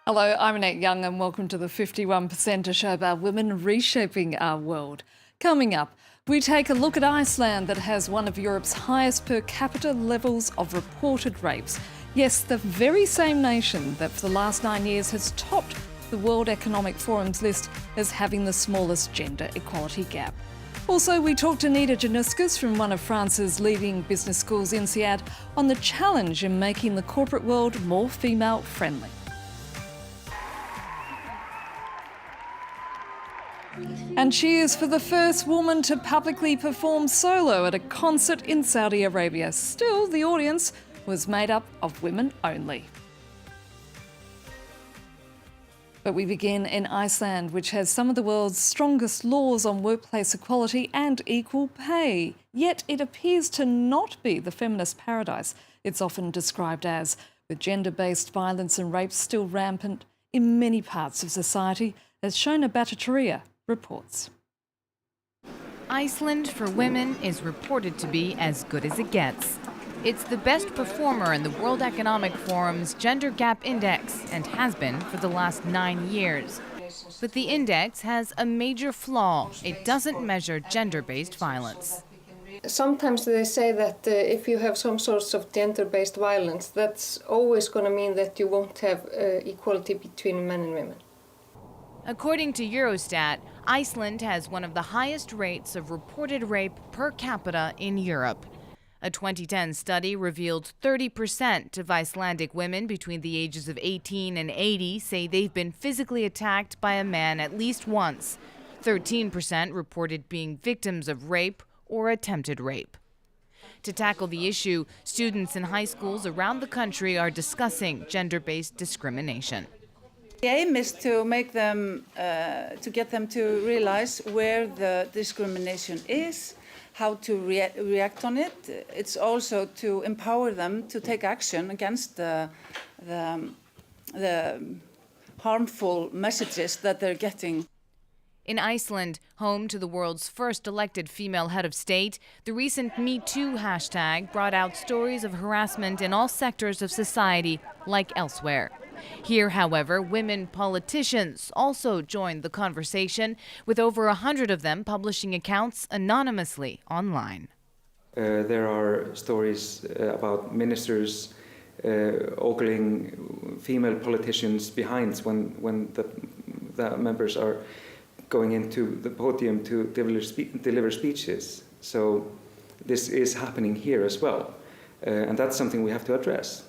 Hello, I'm Annette Young and welcome to the 51%, a show about women reshaping our world. Coming up, we take a look at Iceland that has one of Europe's highest per capita levels of reported rapes. Yes, the very same nation that for the last 9 years has topped the World Economic Forum's list as having the smallest gender equality gap. Also, we talk to Nida Januskis from one of France's leading business schools, INSEAD, on the challenge in making the corporate world more female-friendly. And cheers for the first woman to publicly perform solo at a concert in Saudi Arabia. Still, the audience was made up of women only. But we begin in Iceland, which has some of the world's strongest laws on workplace equality and equal pay. Yet it appears to not be the feminist paradise it's often described as, with gender-based violence and rape still rampant in many parts of society, as Shona Bhattacharya reports. Iceland for women is reported to be as good as it gets. It's the best performer in the World Economic Forum's Gender Gap Index and has been for the last 9 years. But the index has a major flaw. It doesn't measure gender-based violence. Sometimes they say that if you have some sorts of gender-based violence, that's always going to mean that you won't have equality between men and women. According to Eurostat, Iceland has one of the highest rates of reported rape per capita in Europe. A 2010 study revealed 30% of Icelandic women between the ages of 18 and 80 say they've been physically attacked by a man at least once. 13% reported being victims of rape or attempted rape. To tackle the issue, students in high schools around the country are discussing gender-based discrimination. The aim is to make them, to get them to realize where the discrimination is, how to react on it. It's also to empower them to take action against the harmful messages that they're getting. In Iceland, home to the world's first elected female head of state, the recent Me Too hashtag brought out stories of harassment in all sectors of society, like elsewhere. Here, however, women politicians also joined the conversation, with over 100 of them publishing accounts anonymously online. There are stories about ministers ogling female politicians behind when the members are going into the podium to deliver speeches. So this is happening here as well, and that's something we have to address.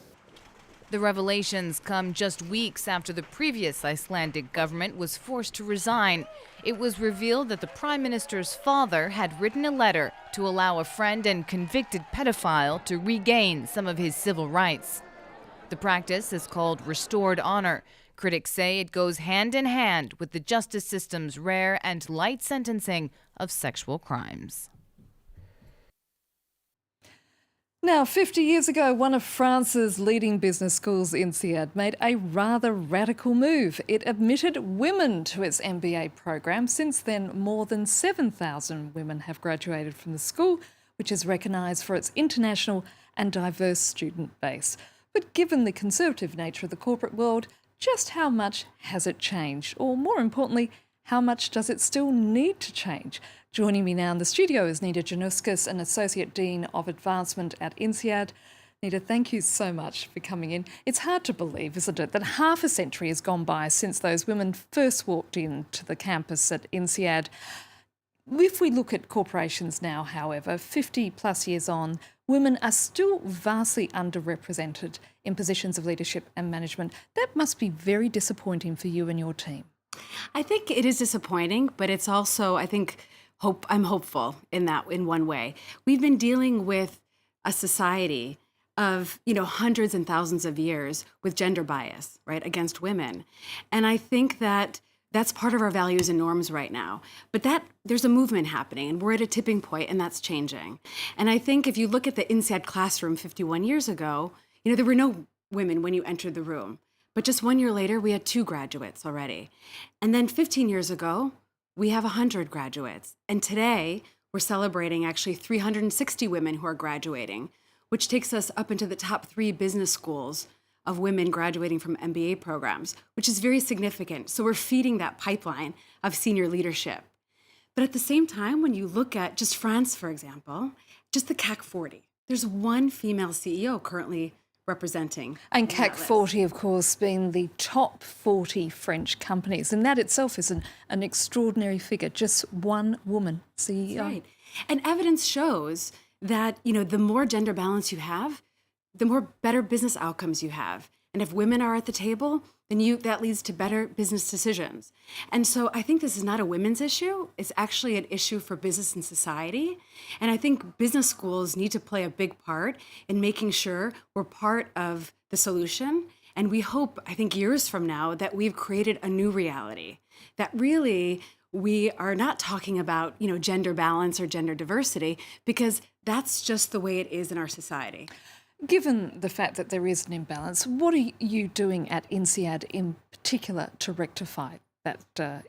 The revelations come just weeks after the previous Icelandic government was forced to resign. It was revealed that the Prime Minister's father had written a letter to allow a friend and convicted pedophile to regain some of his civil rights. The practice is called restored honor. Critics say it goes hand in hand with the justice system's rare and light sentencing of sexual crimes. Now, 50 years ago, one of France's leading business schools, INSEAD, made a rather radical move. It admitted women to its MBA program. Since then, more than 7,000 women have graduated from the school, which is recognised for its international and diverse student base. But given the conservative nature of the corporate world, just how much has it changed? Or more importantly, how much does it still need to change? Joining me now in the studio is Nida Januskis, an Associate Dean of Advancement at INSEAD. Nida, thank you so much for coming in. It's hard to believe, isn't it, that half a century has gone by since those women first walked into the campus at INSEAD. If we look at corporations now, however, 50 plus years on, women are still vastly underrepresented in positions of leadership and management. That must be very disappointing for you and your team. I think it is disappointing, but it's also, I think, I'm hopeful in one way. We've been dealing with a society of, hundreds and thousands of years with gender bias, right, against women. And I think that that's part of our values and norms right now. But there's a movement happening, and we're at a tipping point, and that's changing. And I think if you look at the INSEAD classroom 51 years ago, there were no women when you entered the room. But just 1 year later, we had 2 graduates already. And then 15 years ago, we have 100 graduates. And today, we're celebrating actually 360 women who are graduating, which takes us up into the top 3 business schools of women graduating from MBA programs, which is very significant. So we're feeding that pipeline of senior leadership. But at the same time, when you look at just France, for example, just the CAC 40, there's one female CEO currently representing. And CAC 40, of course, being the top 40 French companies. And that itself is an extraordinary figure, just one woman CEO. That's right. And evidence shows that, the more gender balance you have, the more better business outcomes you have. And if women are at the table, then that leads to better business decisions. And so I think this is not a women's issue. It's actually an issue for business and society. And I think business schools need to play a big part in making sure we're part of the solution. And we hope, I think years from now, that we've created a new reality, that really we are not talking about, gender balance or gender diversity, because that's just the way it is in our society. Given the fact that there is an imbalance, what are you doing at INSEAD in particular to rectify that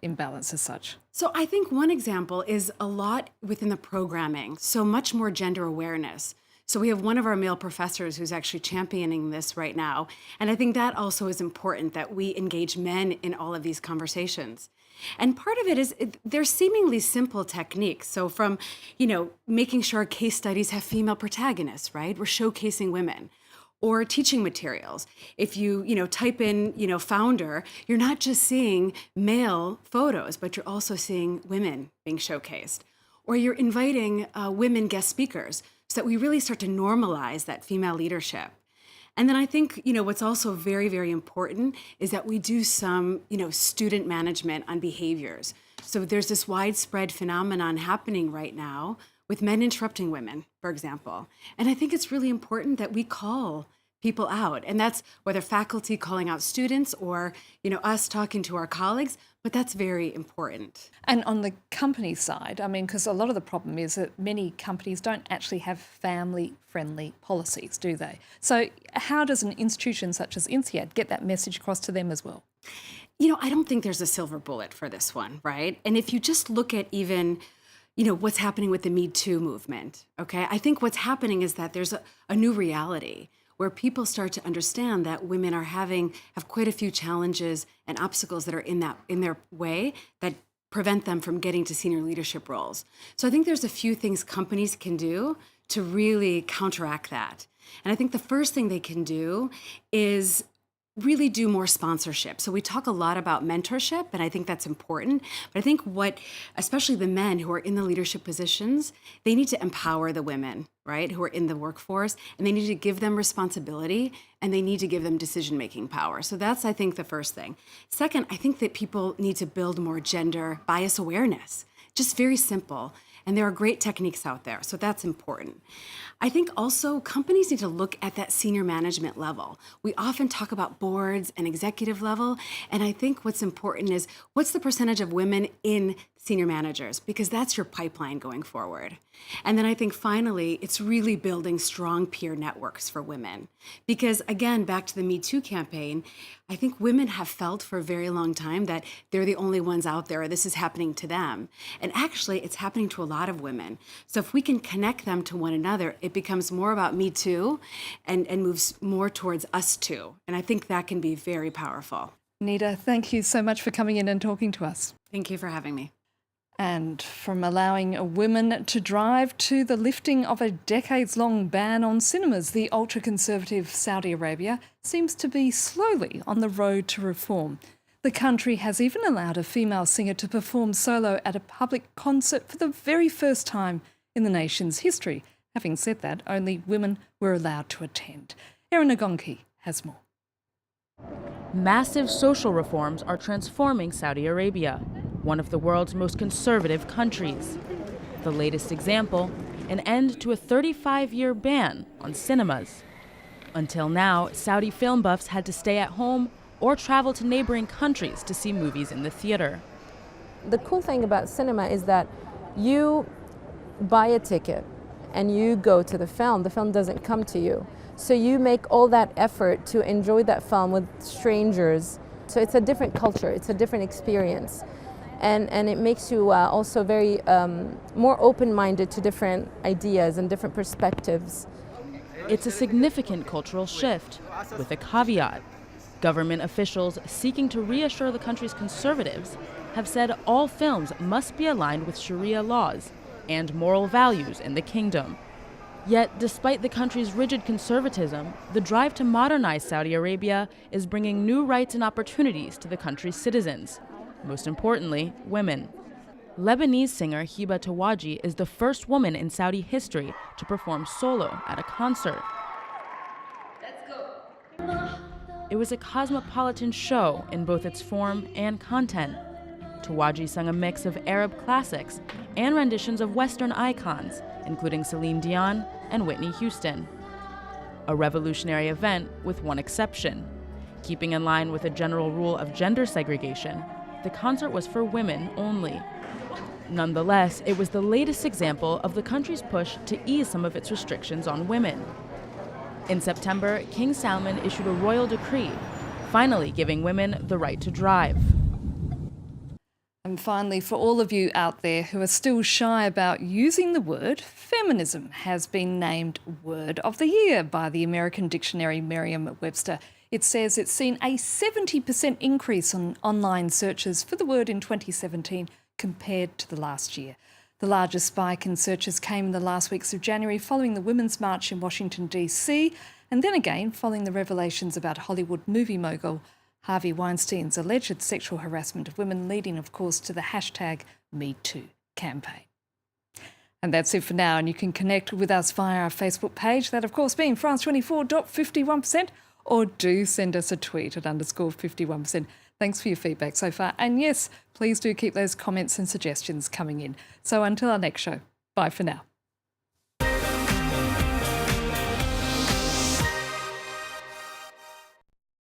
imbalance as such? So I think one example is a lot within the programming, so much more gender awareness. So we have one of our male professors who's actually championing this right now. And I think that also is important, that we engage men in all of these conversations. And part of it is they're seemingly simple techniques. So from, making sure our case studies have female protagonists, right? We're showcasing women. Or teaching materials. If you, type in, founder, you're not just seeing male photos, but you're also seeing women being showcased. Or you're inviting women guest speakers so that we really start to normalize that female leadership. And then I think, what's also very, very important is that we do some, student management on behaviors. So there's this widespread phenomenon happening right now with men interrupting women, for example. And I think it's really important that we call people out. And that's whether faculty calling out students or, us talking to our colleagues, but that's very important. And on the company side, because a lot of the problem is that many companies don't actually have family-friendly policies, do they? So how does an institution such as INSEAD get that message across to them as well? I don't think there's a silver bullet for this one, right? And if you just look at even what's happening with the Me Too movement, okay? I think what's happening is that there's a new reality where people start to understand that women have quite a few challenges and obstacles that are in their way that prevent them from getting to senior leadership roles. So I think there's a few things companies can do to really counteract that. And I think the first thing they can do is really do more sponsorship. So we talk a lot about mentorship, and I think that's important. But I think especially the men who are in the leadership positions, they need to empower the women, right, who are in the workforce, and they need to give them responsibility, and they need to give them decision-making power. So that's, I think, the first thing. Second, I think that people need to build more gender bias awareness. Just very simple. And there are great techniques out there, so that's important. I think also companies need to look at that senior management level. We often talk about boards and executive level, and I think what's important is what's the percentage of women in senior managers, because that's your pipeline going forward. And then I think finally, it's really building strong peer networks for women. Because again, back to the Me Too campaign, I think women have felt for a very long time that they're the only ones out there, or this is happening to them. And actually, it's happening to a lot of women. So if we can connect them to one another, it becomes more about Me Too and moves more towards us too. And I think that can be very powerful. Nida, thank you so much for coming in and talking to us. Thank you for having me. And from allowing women to drive to the lifting of a decades-long ban on cinemas, the ultra-conservative Saudi Arabia seems to be slowly on the road to reform. The country has even allowed a female singer to perform solo at a public concert for the very first time in the nation's history. Having said that, only women were allowed to attend. Erin Agonki has more. Massive social reforms are transforming Saudi Arabia, one of the world's most conservative countries. The latest example, an end to a 35-year ban on cinemas. Until now, Saudi film buffs had to stay at home or travel to neighboring countries to see movies in the theater. The cool thing about cinema is that you buy a ticket and you go to the film doesn't come to you. So you make all that effort to enjoy that film with strangers. So it's a different culture, it's a different experience. And it makes you also very more open-minded to different ideas and different perspectives. It's a significant cultural shift, with a caveat. Government officials seeking to reassure the country's conservatives have said all films must be aligned with Sharia laws and moral values in the kingdom. Yet, despite the country's rigid conservatism, the drive to modernize Saudi Arabia is bringing new rights and opportunities to the country's citizens, most importantly, women. Lebanese singer Hiba Tawaji is the first woman in Saudi history to perform solo at a concert. It was a cosmopolitan show in both its form and content. Tawaji sung a mix of Arab classics and renditions of Western icons, including Celine Dion and Whitney Houston. A revolutionary event with one exception. Keeping in line with a general rule of gender segregation, the concert was for women only. Nonetheless, it was the latest example of the country's push to ease some of its restrictions on women. In September, King Salman issued a royal decree, finally giving women the right to drive. And finally, for all of you out there who are still shy about using the word, feminism has been named Word of the Year by the American dictionary Merriam-Webster. It says it's seen a 70% increase on online searches for the word in 2017 compared to the last year. The largest spike in searches came in the last weeks of January following the Women's March in Washington, D.C., and then again following the revelations about Hollywood movie mogul Harvey Weinstein's alleged sexual harassment of women, leading, of course, to the hashtag #MeToo campaign. And that's it for now, and you can connect with us via our Facebook page, that of course being France24.51%, or do send us a tweet at _51%. Thanks for your feedback so far. And yes, please do keep those comments and suggestions coming in. So until our next show, bye for now.